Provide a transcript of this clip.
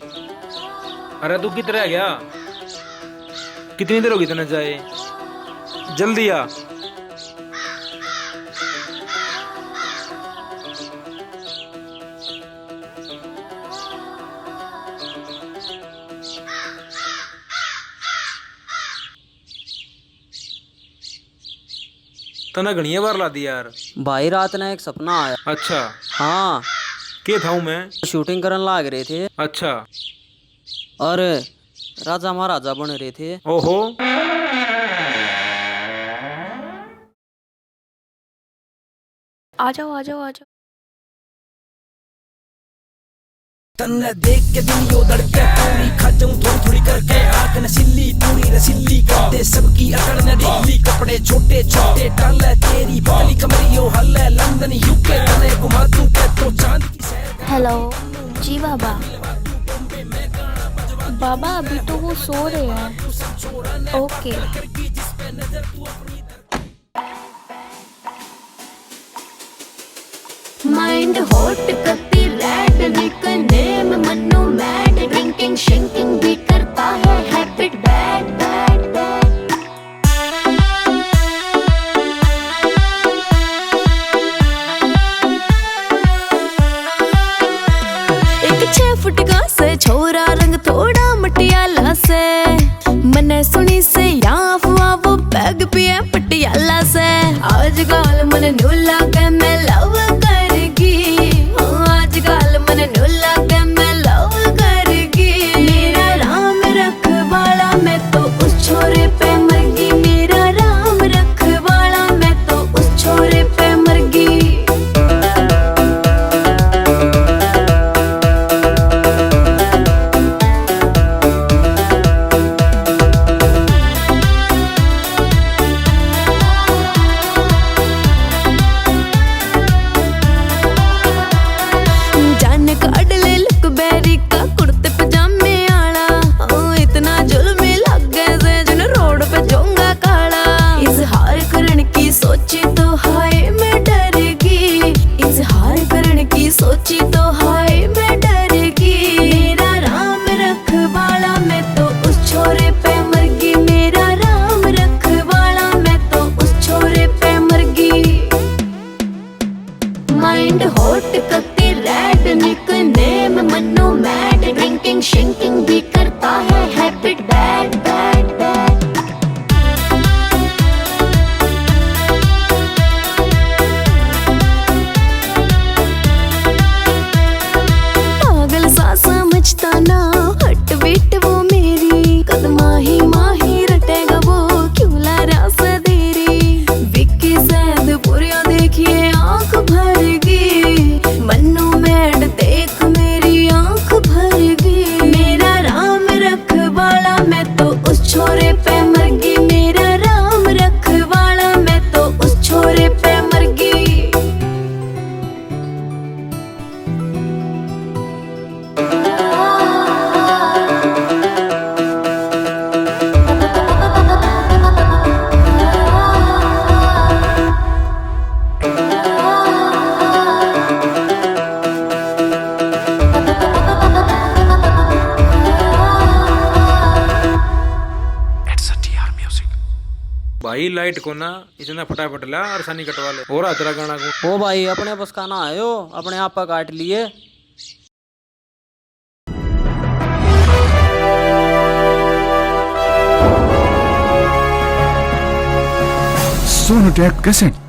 अरे तू किधर रह गया? कितनी देर होगी तेने जाए? जल्दी आ। तना घनिया बार ला दी यार। भाई रात ने एक सपना आया। अच्छा हाँ, के था मैं? शूटिंग करने लाग रहे थे अच्छा। और राजा महाराजा बन रहे थे। ओहो। आ जाओ आ जाओ आ जाओ। तन्ने देख के दिल यो धड़के, पूरी खाजूं थोड़ी थोड़ी करके, आंख नसीली पूरी रसीली करते सबकी अकड़ न ढीली, कपड़े छोटे छोटे टाले तेरी पतली कमरियो हल्ले, लंदन यूके तने घुमा दूं के तो चांद की सैर। हेलो जी बाबा। बाबा अभी तो वो सो रहे हैं। ओके। माइंड हॉट करती red nickname Mannu mad, drinking शिंकिंग भी करता है, हैबिट बैड बैड बैड। एक 6 फुट का से छोरा, रंग थोड़ा मटियाला से, मने सुनी से यहाँ हुआ वो बैग पिए पटियाला से। आजकल मन नुला के मैं लव करगी, आजकल मन नुला के मैं लव करगी। मेरा राम रखवाला मैं तो उस छोरे पे मरगी, मेरा राम रखवाला मैं तो उस छोरे पे मरगी। सोची तो हाय मैं डरगी, मेरा राम रखवाला मैं तो उस छोरे पे मरगी, मेरा राम रखवाला मैं तो उस छोरे पे मरगी। माइंड हॉट करती red nickname Mannu mad, drinking शिंकिंग भी करता है, हैबिट बैड बैड बैड। समझता ना हट बीट वो मेरी, कद माही माही रटेगा वो क्यों ला रास देरी। विक्की सैद पुरिया देखिए आंख भरगी, मन्नू मैड देख मेरी आंख भरगी। मेरा राम रखवाला मैं तो उस छोरे पे मरगी, मेरा राम रखवाला मैं तो उस छोरे पे मरगी। भाई लाइट को ना इतना फटाफट ला और सानी कटवा ले। और तेरा गाना को ओ भाई अपने बस का ना आयो, अपने आप का काट लिए। Sonu take cassette.